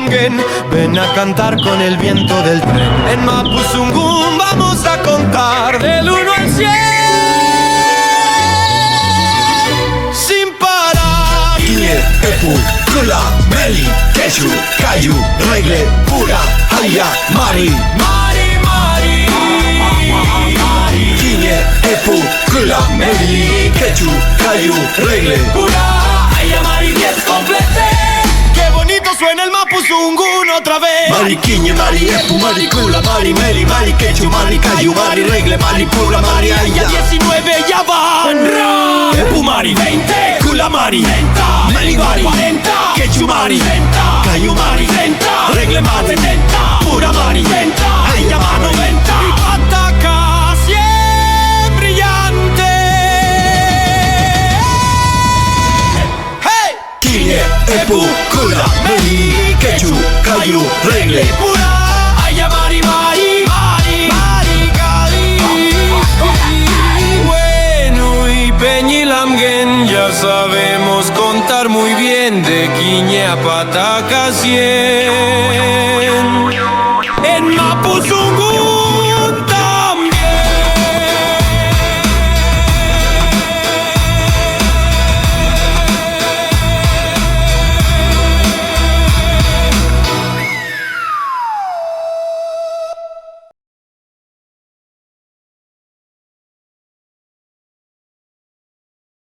Quiñilamguén, ven a cantar con el viento del tren. En Mapuzungún vamos a contar del 1 al 100 sin parar. Quiñe, Epu, Kula, Meli, Keshu, Kayu, Regle, Pura, Haya, Mari, Mari, Mari, Quiñe, Epu, Kula, Meli, Keshu, Kayu, Regle, Pura, Haya, Mari, 10 complete. Qué bonito suena el Mapuzungún otra vez. Mari, Quiñe, Mari, Epu, Mari, Kula, Mari, Meli, Mari, Keshu, Mari, Kayu, Mari, Regle, Mari, Pura, Mari, Ya Haya. 19 ya van. Epu, Mari, 20, Kula, Mari, 30, Meli, Mari, 40, Keshu, Mari, 30, Kayu, Mari, 30, Regle, Mari, 70, Pura, Mari, 90, Haya, Mari, 90. Y pataca siempre brillante. ¡Hey! Quiñe, Epu, Kula, Meli, Keshu, Kayu, Regle. Pura, Haya, Mari, Mari, Mari, Mari, Cali. Bueno, y Peñilamguén ya sabemos contar muy bien de Quiñe a Pataca 100.